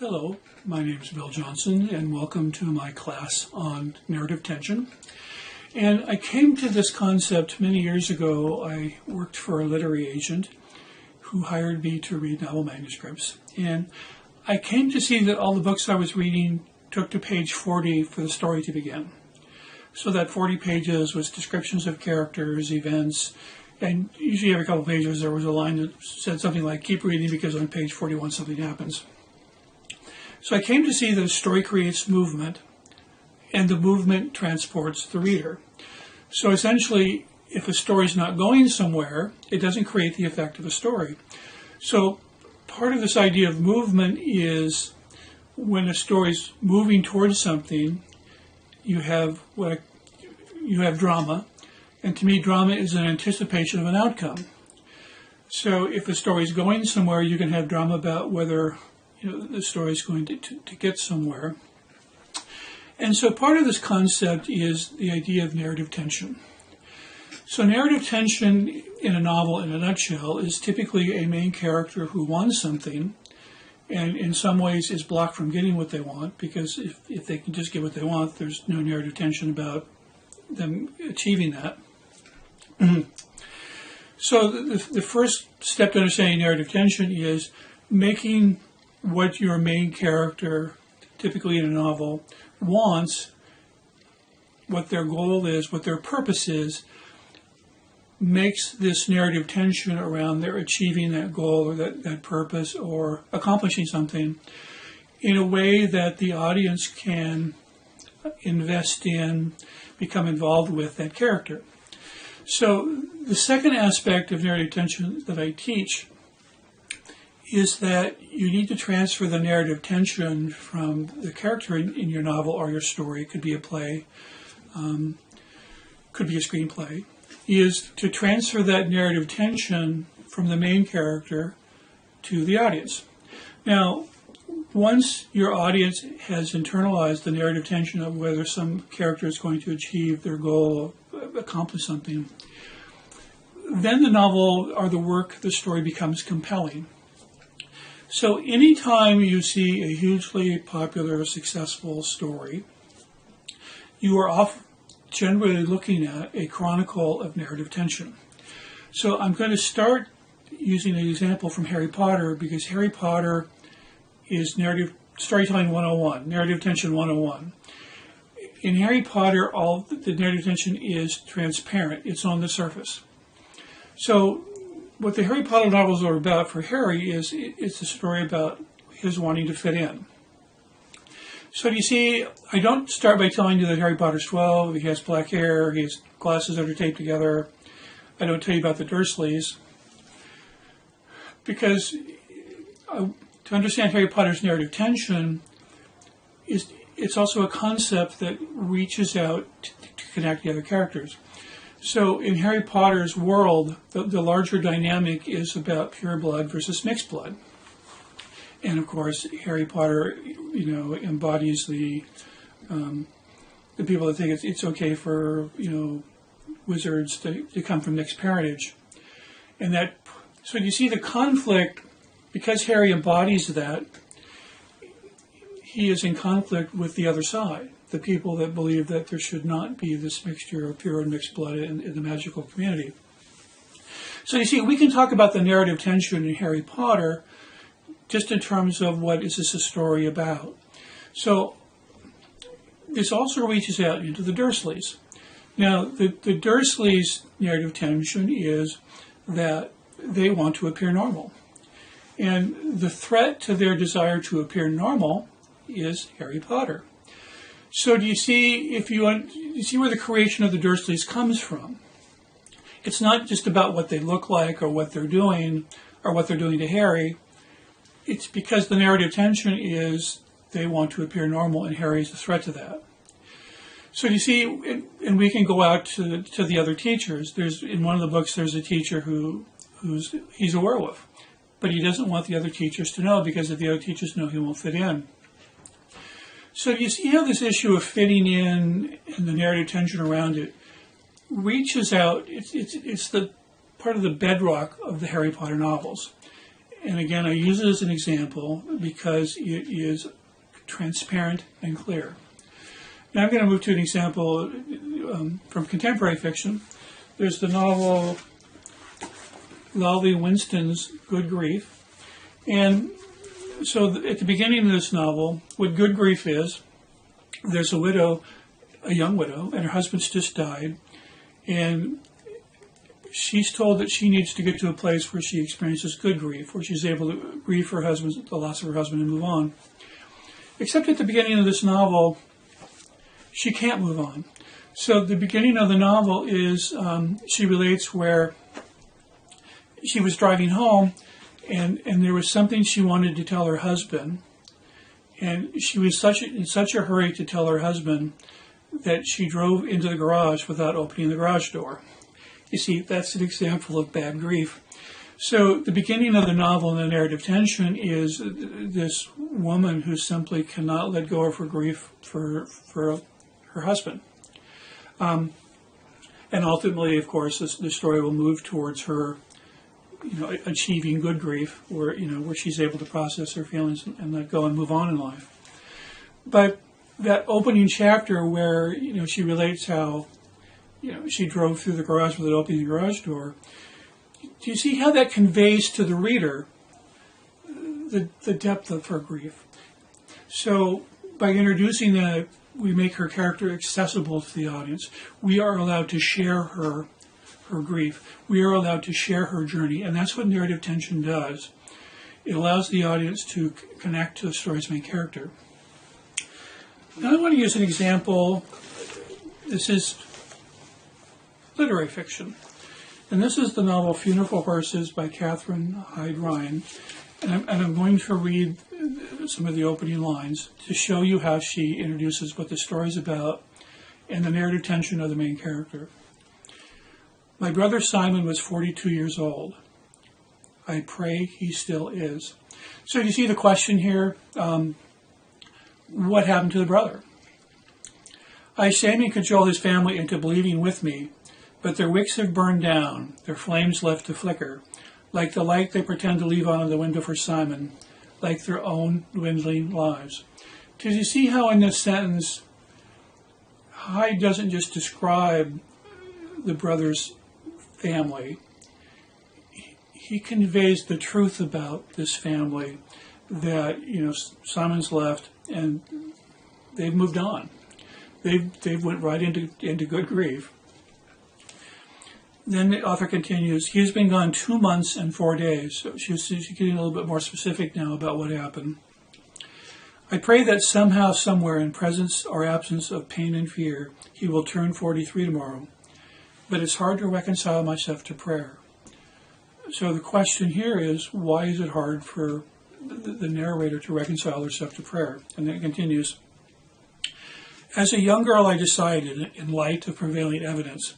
Hello, my name is Bill Johnson, and welcome to my class on narrative tension. And I came to this concept many years ago. I worked for a literary agent who hired me to read novel manuscripts. And I came to see that all the books I was reading took to page 40 for the story to begin. So that 40 pages was descriptions of characters, events, and usually every couple of pages there was a line that said something like, keep reading because on page 41 something happens. So I came to see that a story creates movement, and the movement transports the reader. So essentially, if a story is not going somewhere, it doesn't create the effect of a story. So part of this idea of movement is when a story is moving towards something, you have drama, and to me, drama is an anticipation of an outcome. So if a story is going somewhere, you can have drama about whether the story is going to get somewhere. And so part of this concept is the idea of narrative tension. So narrative tension in a novel, in a nutshell, is typically a main character who wants something and in some ways is blocked from getting what they want, because if they can just get what they want, there's no narrative tension about them achieving that. So the first step to understanding narrative tension is making what your main character, typically in a novel, wants, what their goal is, what their purpose is, makes this narrative tension around their achieving that goal or that purpose or accomplishing something in a way that the audience can invest in, become involved with that character. So the second aspect of narrative tension that I teach is that you need to transfer the narrative tension from the character in your novel or your story, it could be a play, could be a screenplay, is to transfer that narrative tension from the main character to the audience. Now, once your audience has internalized the narrative tension of whether some character is going to achieve their goal or accomplish something, then the novel or the work, the story becomes compelling. So anytime you see a hugely popular, successful story, you are generally looking at a chronicle of narrative tension. So I'm going to start using an example from Harry Potter, because Harry Potter is storytelling 101, narrative tension 101. In Harry Potter, all the narrative tension is transparent. It's on the surface. So what the Harry Potter novels are about for Harry is it's a story about his wanting to fit in. So you see, I don't start by telling you that Harry Potter's 12, he has black hair, he has glasses that are taped together. I don't tell you about the Dursleys, because to understand Harry Potter's narrative tension, it's also a concept that reaches out to connect the other characters. So in Harry Potter's world, the larger dynamic is about pure blood versus mixed blood. And of course, Harry Potter, embodies the people that think it's okay for, wizards to come from mixed parentage. And so you see the conflict, because Harry embodies that, he is in conflict with the other side, the people that believe that there should not be this mixture of pure and mixed blood in the magical community. So you see, we can talk about the narrative tension in Harry Potter just in terms of what is this a story about. So this also reaches out into the Dursleys. Now, the Dursleys' narrative tension is that they want to appear normal. And the threat to their desire to appear normal is Harry Potter. So do you see, you see where the creation of the Dursleys comes from? It's not just about what they look like or what they're doing to Harry. It's because the narrative tension is they want to appear normal, and Harry is a threat to that. So you see, and we can go out to the other teachers. In one of the books, there's a teacher he's a werewolf, but he doesn't want the other teachers to know, because if the other teachers know, he won't fit in. So you see how this issue of fitting in and the narrative tension around it reaches out. It's the part of the bedrock of the Harry Potter novels. And again, I use it as an example because it is transparent and clear. Now I'm going to move to an example from contemporary fiction. There's the novel Lolly Winston's Good Grief. And so at the beginning of this novel, what Good Grief is, there's a widow, a young widow, and her husband's just died. And she's told that she needs to get to a place where she experiences good grief, where she's able to grieve her husband, the loss of her husband, and move on. Except at the beginning of this novel, she can't move on. So the beginning of the novel is, she relates where she was driving home, and there was something she wanted to tell her husband, and she was in such a hurry to tell her husband that she drove into the garage without opening the garage door. You see, that's an example of bad grief. So the beginning of the novel and the narrative tension is this woman who simply cannot let go of her grief for her husband. And ultimately, of course, the story will move towards her, achieving good grief, where she's able to process her feelings and let go and move on in life. But that opening chapter where, she relates how, she drove through the garage without opening the garage door, do you see how that conveys to the reader the depth of her grief? So by introducing that, we make her character accessible to the audience. We are allowed to share her grief. We are allowed to share her journey, and that's what narrative tension does. It allows the audience to connect to the story's main character. Now I want to use an example. This is literary fiction. And this is the novel Funeral for Horses by Katherine Hyde Ryan. And I'm going to read some of the opening lines to show you how she introduces what the story's about and the narrative tension of the main character. My brother Simon was 42 years old. I pray he still is. So you see the question here, what happened to the brother? I shame and cajole his family into believing with me, but their wicks have burned down, their flames left to flicker, like the light they pretend to leave on in the window for Simon, like their own dwindling lives. Because you see how in this sentence, Hyde doesn't just describe the brother's family. He conveys the truth about this family, that, Simon's left and they've moved on. They've went right into good grief. Then the author continues, he has been gone 2 months and 4 days. So she's getting a little bit more specific now about what happened. I pray that somehow, somewhere, in presence or absence of pain and fear, he will turn 43 tomorrow. But it's hard to reconcile myself to prayer. So the question here is, why is it hard for the narrator to reconcile herself to prayer? And then it continues, as a young girl, I decided, in light of prevailing evidence,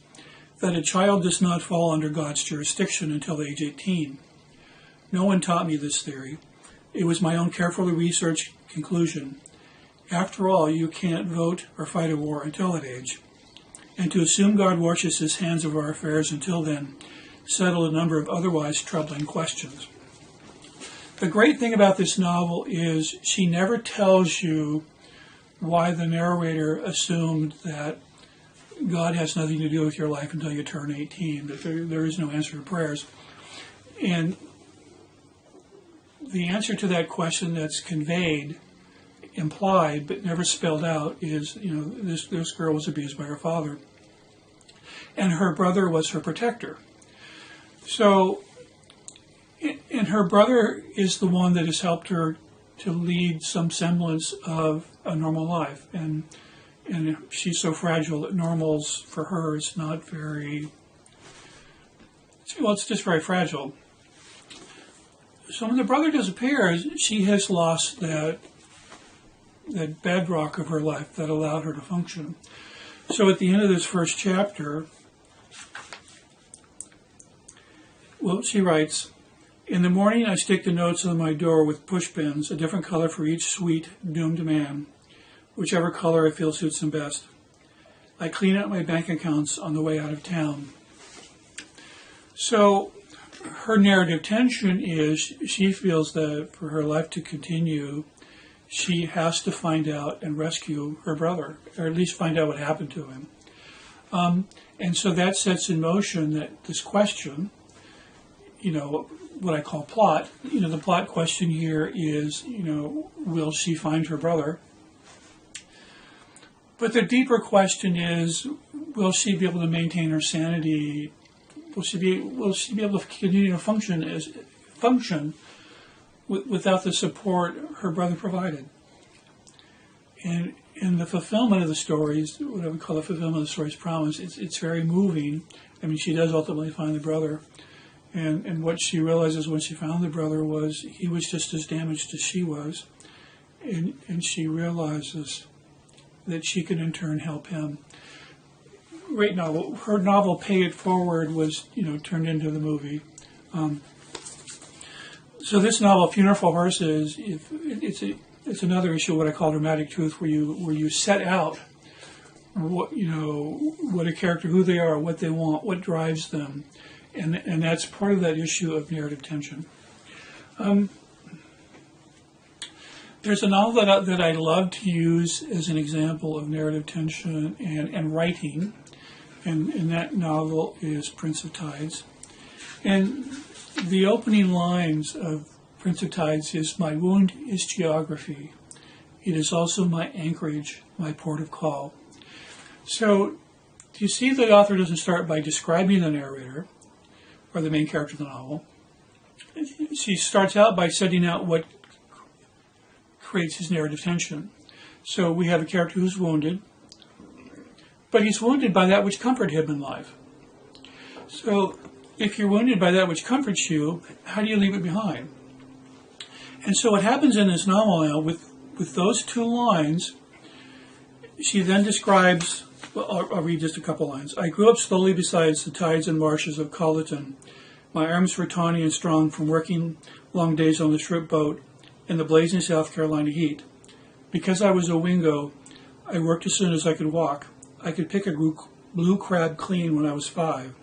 that a child does not fall under God's jurisdiction until age 18. No one taught me this theory. It was my own carefully researched conclusion. After all, you can't vote or fight a war until that age. And to assume God washes his hands of our affairs until then settled a number of otherwise troubling questions. The great thing about this novel is she never tells you why the narrator assumed that God has nothing to do with your life until you turn 18, that there is no answer to prayers. And the answer to that question that's conveyed, implied, but never spelled out is, this girl was abused by her father. And her brother was her protector. So, and her brother is the one that has helped her to lead some semblance of a normal life. And she's so fragile that normals for her is not very, it's just very fragile. So when the brother disappears, she has lost that bedrock of her life that allowed her to function. So at the end of this first chapter, she writes, in the morning I stick the notes on my door with push pins, a different color for each sweet, doomed man, whichever color I feel suits him best. I clean out my bank accounts on the way out of town. So her narrative tension is she feels that for her life to continue, she has to find out and rescue her brother, or at least find out what happened to him. And so that sets in motion that this question, what I call plot, the plot question here is, will she find her brother? But the deeper question is, will she be able to maintain her sanity? Will she be able to continue to function without the support her brother provided? And in the fulfillment of the stories, what I would call the fulfillment of the story's promise, it's very moving. I mean, she does ultimately find the brother. And what she realizes when she found the brother was he was just as damaged as she was. And she realizes that she can in turn help him. Great novel. Her novel, Pay It Forward, was, turned into the movie. So this novel, Funeral for Horses, it's another issue, what I call dramatic truth, where you set out what a character, who they are, what they want, what drives them, and that's part of that issue of narrative tension. There's a novel that I love to use as an example of narrative tension and writing, and that novel is Prince of Tides. And the opening lines of Prince of Tides is, "My wound is geography. It is also my anchorage, my port of call." So you see the author doesn't start by describing the narrator or the main character of the novel. She starts out by setting out what creates his narrative tension. So we have a character who's wounded, but he's wounded by that which comforted him in life. So if you're wounded by that which comforts you, how do you leave it behind? And so what happens in this novel now, with those two lines, she then describes, well, I'll read just a couple lines. "I grew up slowly beside the tides and marshes of Colleton. My arms were tawny and strong from working long days on the shrimp boat in the blazing South Carolina heat. Because I was a wingo, I worked as soon as I could walk. I could pick a blue crab clean when I was 5.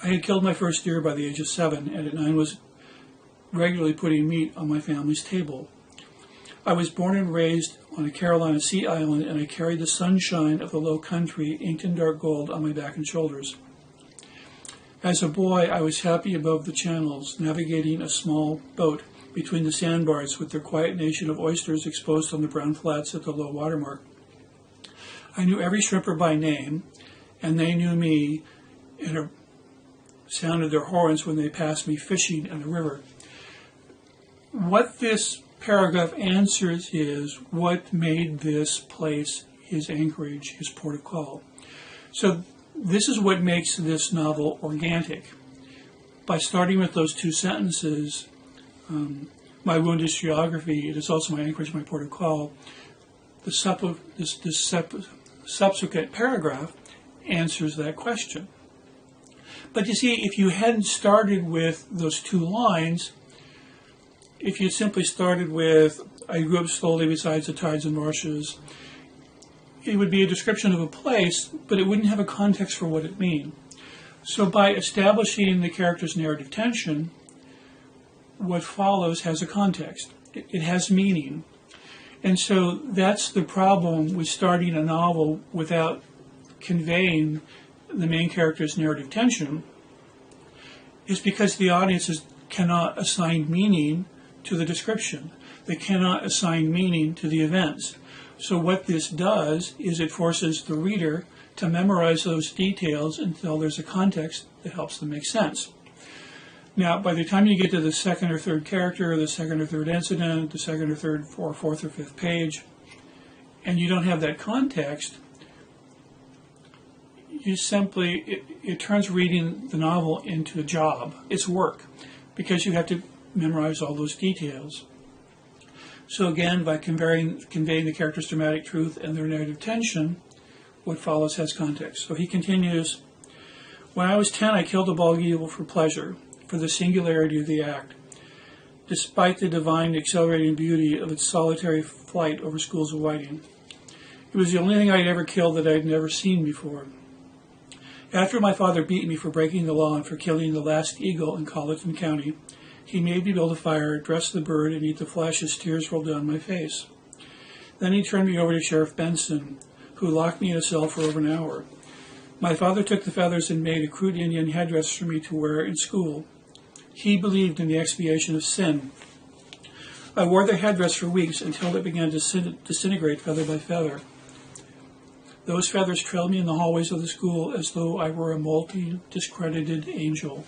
I had killed my first deer by the age of 7, and at 9 was regularly putting meat on my family's table. I was born and raised on a Carolina sea island, and I carried the sunshine of the low country inked in dark gold on my back and shoulders. As a boy, I was happy above the channels, navigating a small boat between the sandbars with their quiet nation of oysters exposed on the brown flats at the low water mark. I knew every shrimper by name, and they knew me, and sounded their horns when they passed me fishing in the river." What this paragraph answers is what made this place his anchorage, his port of call. So this is what makes this novel organic. By starting with those two sentences, my wound is geography, it is also my anchorage, my port of call, this subsequent paragraph answers that question. But you see, if you hadn't started with those two lines, if you simply started with, "I grew up slowly beside the tides and marshes," it would be a description of a place, but it wouldn't have a context for what it means. So by establishing the character's narrative tension, what follows has a context. It has meaning. And so that's the problem with starting a novel without conveying the main character's narrative tension, is because the audiences cannot assign meaning to the description. They cannot assign meaning to the events. So what this does is it forces the reader to memorize those details until there's a context that helps them make sense. Now, by the time you get to the second or third character, the second or third incident, the second or third or fourth or fifth page, and you don't have that context, you simply, it turns reading the novel into a job. It's work, because you have to memorize all those details. So again, by conveying the character's dramatic truth and their narrative tension, what follows has context. So he continues, "When I was 10, I killed a bald eagle for pleasure, for the singularity of the act, despite the divine accelerating beauty of its solitary flight over schools of whiting. It was the only thing I had ever killed that I had never seen before. After my father beat me for breaking the law and for killing the last eagle in Colleton County, he made me build a fire, dress the bird, and eat the flesh as tears rolled down my face. Then he turned me over to Sheriff Benson, who locked me in a cell for over an hour. My father took the feathers and made a crude Indian headdress for me to wear in school. He believed in the expiation of sin. I wore the headdress for weeks until it began to disintegrate feather by feather. Those feathers trailed me in the hallways of the school as though I were a molting, discredited angel.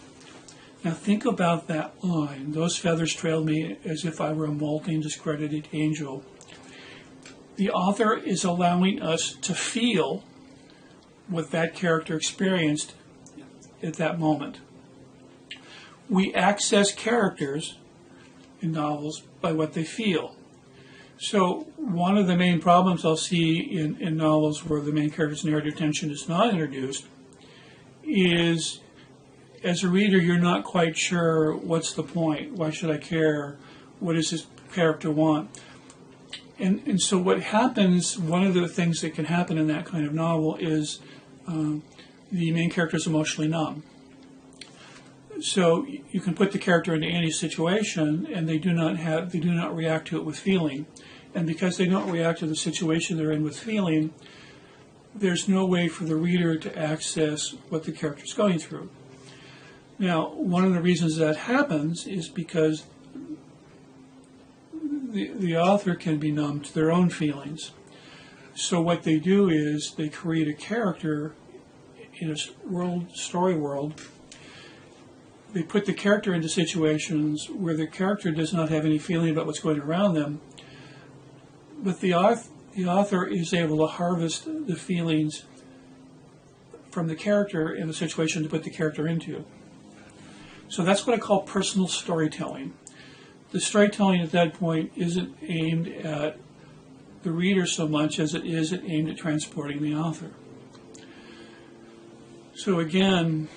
Now think about that line. Those feathers trailed me as if I were a molting, discredited angel. The author is allowing us to feel what that character experienced at that moment. We access characters in novels by what they feel. So one of the main problems I'll see in novels where the main character's narrative tension is not introduced is, as a reader, you're not quite sure what's the point. Why should I care? What does this character want? And so what happens, one of the things that can happen in that kind of novel is the main character is emotionally numb. So you can put the character into any situation, and they do not react to it with feeling. And because they don't react to the situation they're in with feeling, there's no way for the reader to access what the character's going through. Now, one of the reasons that happens is because the author can be numb to their own feelings. So what they do is they create a character in a story world. They put the character into situations where the character does not have any feeling about what's going around them, but the author is able to harvest the feelings from the character in the situation to put the character into. So that's what I call personal storytelling. The storytelling at that point isn't aimed at the reader so much as it is aimed at transporting the author. So again,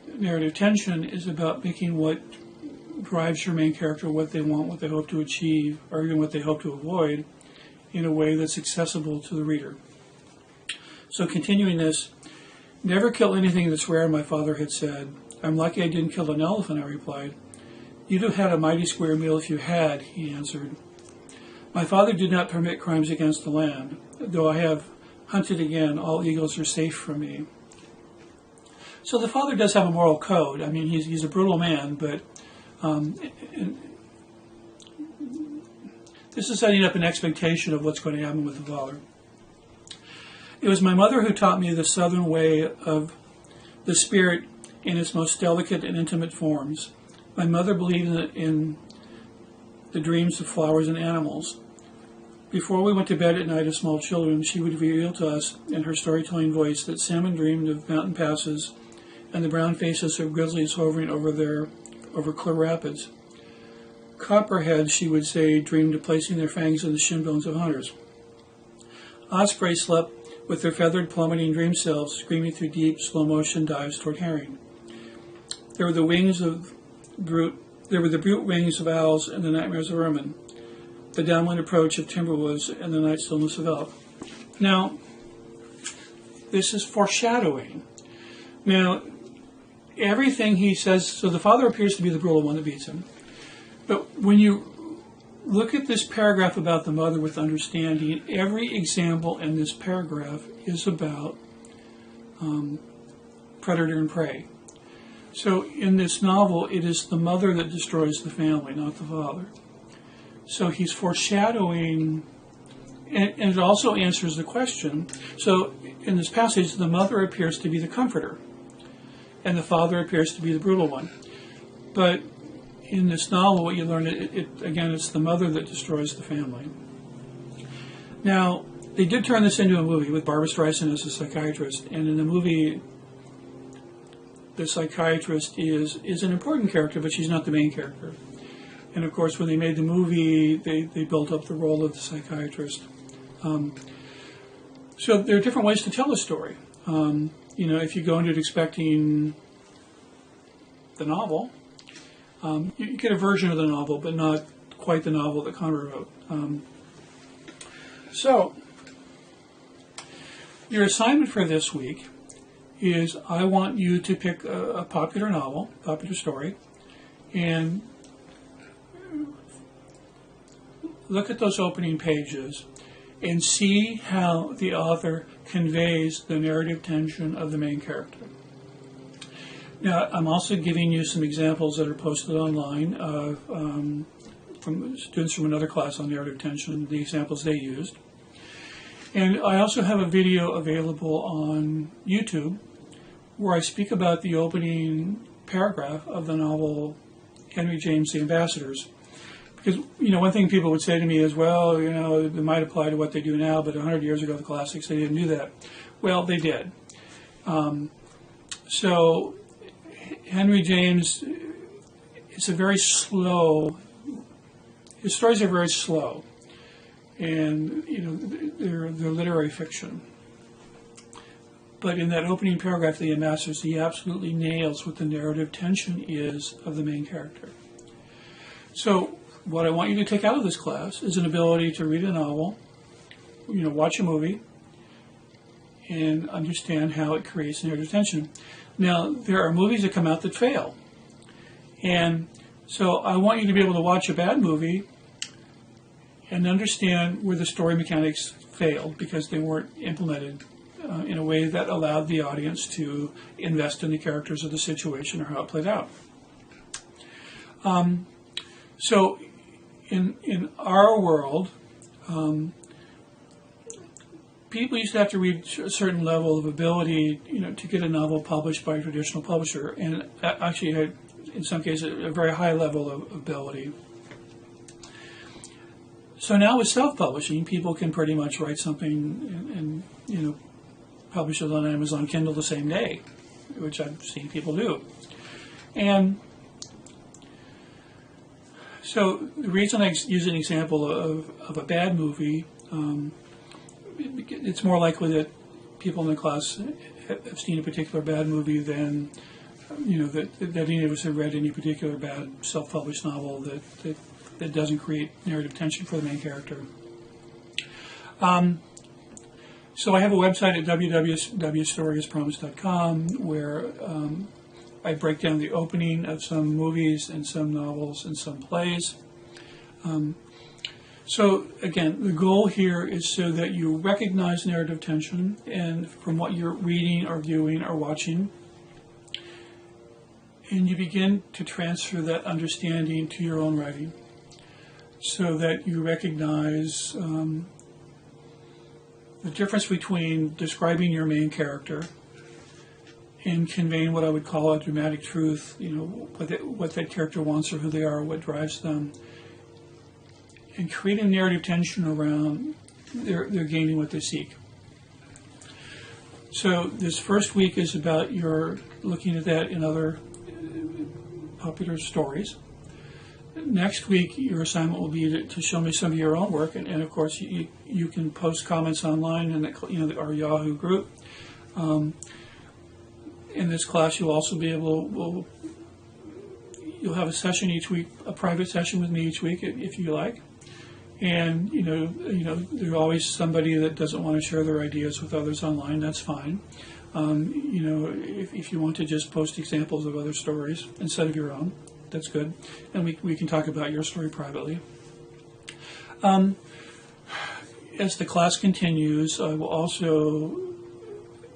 narrative tension is about making what drives your main character, what they want, what they hope to achieve, or even what they hope to avoid, in a way that's accessible to the reader. So continuing this, never kill anything that's rare, my father had said. I'm lucky I didn't kill an elephant, I replied. You'd have had a mighty square meal if you had, he answered. My father did not permit crimes against the land. Though I have hunted again, all eagles are safe from me. So the father does have a moral code. I mean, he's a brutal man, but this is setting up an expectation of what's going to happen with the father. It was my mother who taught me the southern way of the spirit in its most delicate and intimate forms. My mother believed in the dreams of flowers and animals. Before we went to bed at night as small children, she would reveal to us in her storytelling voice that salmon dreamed of mountain passes and the brown faces of grizzlies hovering over clear rapids. Copperheads, she would say, dreamed of placing their fangs in the shin bones of hunters. Osprey slept with their feathered plummeting dream selves screaming through deep, slow-motion dives toward herring. There were the brute wings of owls and the nightmares of ermine, the downwind approach of timberwolves and the night stillness of elk. Now, this is foreshadowing. Now, everything he says, so the father appears to be the brutal one that beats him. But when you look at this paragraph about the mother with understanding, every example in this paragraph is about predator and prey. So in this novel, it is the mother that destroys the family, not the father. So he's foreshadowing, and it also answers the question. So in this passage, the mother appears to be the comforter, and the father appears to be the brutal one. But in this novel, what you learn, again, it's the mother that destroys the family. Now, they did turn this into a movie with Barbra Streisand as a psychiatrist, and in the movie, the psychiatrist is an important character, but she's not the main character. And of course, when they made the movie, they built up the role of the psychiatrist. So there are different ways to tell a story. If you go into it expecting the novel, you get a version of the novel, but not quite the novel that Conrad wrote. So your assignment for this week is I want you to pick a popular novel, popular story, and look at those opening pages and see how the author conveys the narrative tension of the main character. Now, I'm also giving you some examples that are posted online of, from students from another class on narrative tension, the examples they used. And I also have a video available on YouTube where I speak about the opening paragraph of the novel Henry James' The Ambassadors. Because, one thing people would say to me is, well, it might apply to what they do now, but 100 years ago, the classics, they didn't do that. Well, they did. So Henry James, it's a very slow, his stories are very slow. And, they're literary fiction. But in that opening paragraph of The Ambassadors, he absolutely nails what the narrative tension is of the main character. So what I want you to take out of this class is an ability to read a novel, watch a movie, and understand how it creates narrative tension. Now, there are movies that come out that fail. And so I want you to be able to watch a bad movie and understand where the story mechanics failed because they weren't implemented in a way that allowed the audience to invest in the characters of the situation or how it played out. So in our world, people used to have to reach a certain level of ability, to get a novel published by a traditional publisher, and actually had, in some cases, a very high level of ability. So now with self-publishing, people can pretty much write something and publish it on Amazon Kindle the same day, which I've seen people do. And so the reason I use an example of a bad movie, it's more likely that people in the class have seen a particular bad movie than, that any of us have read any particular bad self-published novel that doesn't create narrative tension for the main character. So I have a website at www.storyaspromised.com where I break down the opening of some movies and some novels and some plays. So again, the goal here is so that you recognize narrative tension and from what you're reading or viewing or watching, and you begin to transfer that understanding to your own writing so that you recognize the difference between describing your main character and conveying what I would call a dramatic truth, what that character wants or who they are, what drives them, and creating narrative tension around they're gaining what they seek. So this first week is about your looking at that in other popular stories. Next week, your assignment will be to show me some of your own work, and of course, you can post comments online in our Yahoo group. In this class, you'll also be able you'll have a session each week, a private session with me each week, if you like. And there's always somebody that doesn't want to share their ideas with others online. That's fine. If you want to just post examples of other stories instead of your own, that's good. And we can talk about your story privately. As the class continues, I will also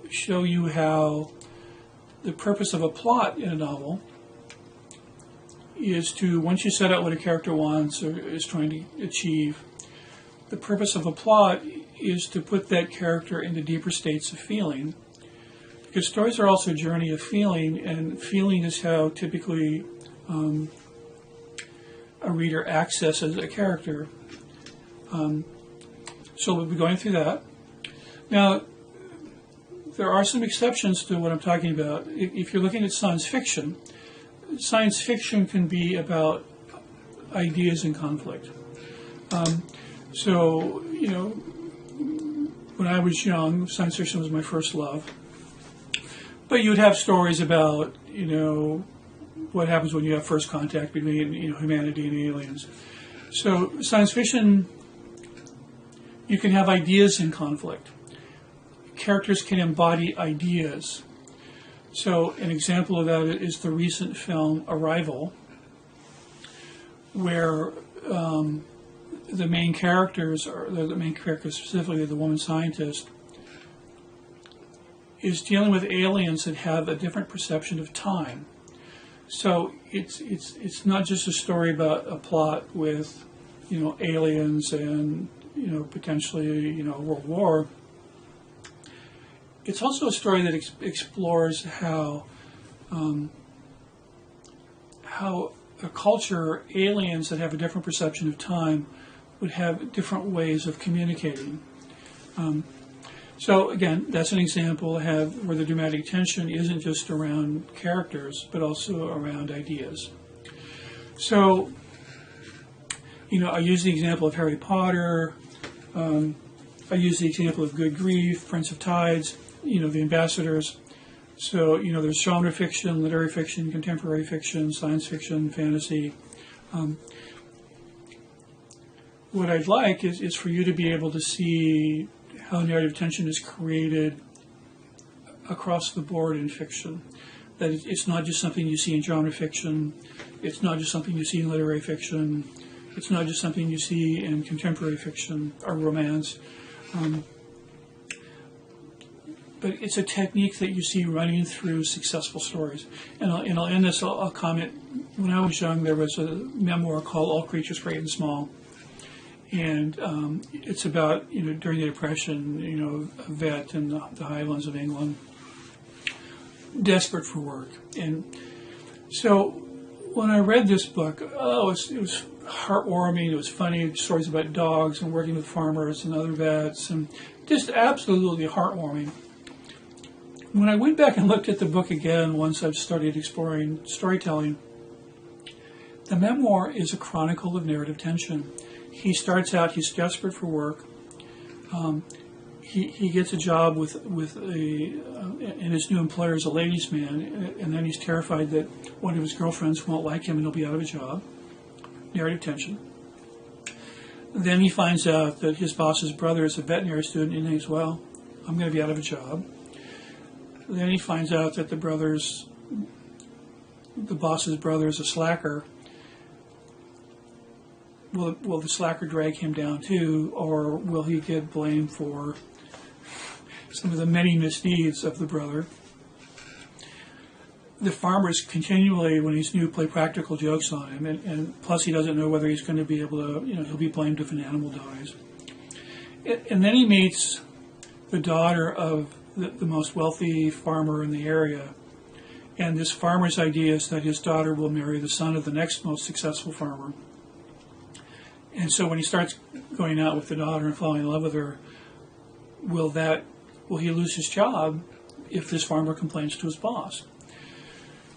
show you how the purpose of a plot in a novel is to, once you set out what a character wants or is trying to achieve, the purpose of a plot is to put that character into deeper states of feeling. Because stories are also a journey of feeling, and feeling is how typically a reader accesses a character. So we'll be going through that. Now, there are some exceptions to what I'm talking about. If you're looking at science fiction can be about ideas in conflict. When I was young, science fiction was my first love. But you'd have stories about, what happens when you have first contact between, humanity and aliens. So science fiction, you can have ideas in conflict. Characters can embody ideas. So an example of that is the recent film Arrival, where the main characters, or the main character specifically, the woman scientist, is dealing with aliens that have a different perception of time. So it's not just a story about a plot with, aliens and, potentially, World War. It's also a story that explores how a culture, aliens that have a different perception of time, would have different ways of communicating. So again, that's an example where the dramatic tension isn't just around characters, but also around ideas. So, I use the example of Harry Potter. I use the example of Good Grief, Prince of Tides, the Ambassadors. So, there's genre fiction, literary fiction, contemporary fiction, science fiction, fantasy. What I'd like is for you to be able to see how narrative tension is created across the board in fiction. That it's not just something you see in genre fiction, it's not just something you see in literary fiction, it's not just something you see in contemporary fiction or romance, but it's a technique that you see running through successful stories. And I'll end this, I'll comment, when I was young there was a memoir called All Creatures Great and Small. And it's about, during the Depression, a vet in the Highlands of England, desperate for work. And so when I read this book, it was heartwarming, it was funny, stories about dogs and working with farmers and other vets, and just absolutely heartwarming. When I went back and looked at the book again, once I've started exploring storytelling, the memoir is a chronicle of narrative tension. He starts out, he's desperate for work. He gets a job and his new employer is a ladies' man, and then he's terrified that one of his girlfriends won't like him and he'll be out of a job. Narrative tension. Then he finds out that his boss's brother is a veterinary student, and he thinks, well, I'm going to be out of a job. Then he finds out that the boss's brother is a slacker. Will the slacker drag him down too, or will he get blamed for some of the many misdeeds of the brother? The farmers continually, when he's new, play practical jokes on him, and plus he doesn't know whether he's going to be able to, he'll be blamed if an animal dies. And then he meets the daughter of the most wealthy farmer in the area, and this farmer's idea is that his daughter will marry the son of the next most successful farmer. And so when he starts going out with the daughter and falling in love with her, will he lose his job if this farmer complains to his boss?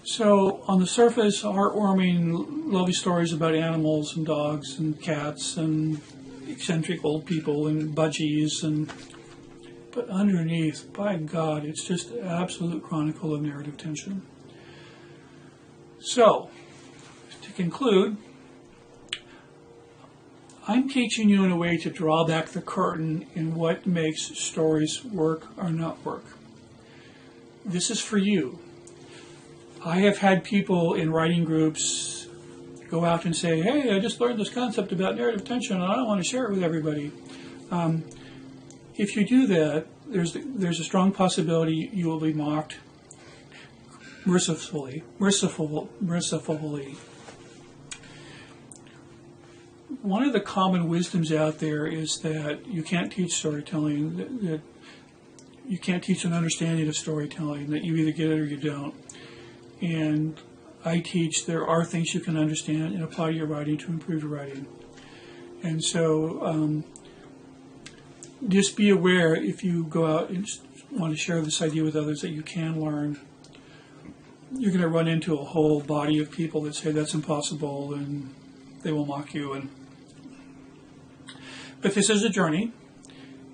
So on the surface, heartwarming, lovely stories about animals and dogs and cats and eccentric old people and budgies, but underneath, by God, it's just an absolute chronicle of narrative tension. So, to conclude, I'm teaching you in a way to draw back the curtain in what makes stories work or not work. This is for you. I have had people in writing groups go out and say, hey, I just learned this concept about narrative tension and I want to share it with everybody. If you do that, there's a strong possibility you will be mocked mercifully. One of the common wisdoms out there is that you can't teach storytelling, that you can't teach an understanding of storytelling, that you either get it or you don't. And I teach there are things you can understand and apply to your writing to improve your writing. And so just be aware if you go out and want to share this idea with others that you can learn, you're going to run into a whole body of people that say that's impossible and they will mock you. But this is a journey,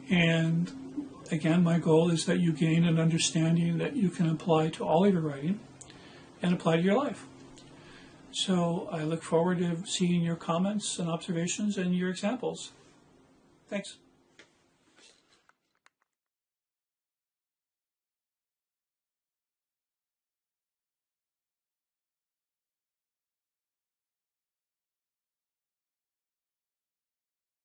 and again, my goal is that you gain an understanding that you can apply to all of your writing and apply to your life. So I look forward to seeing your comments and observations and your examples. Thanks.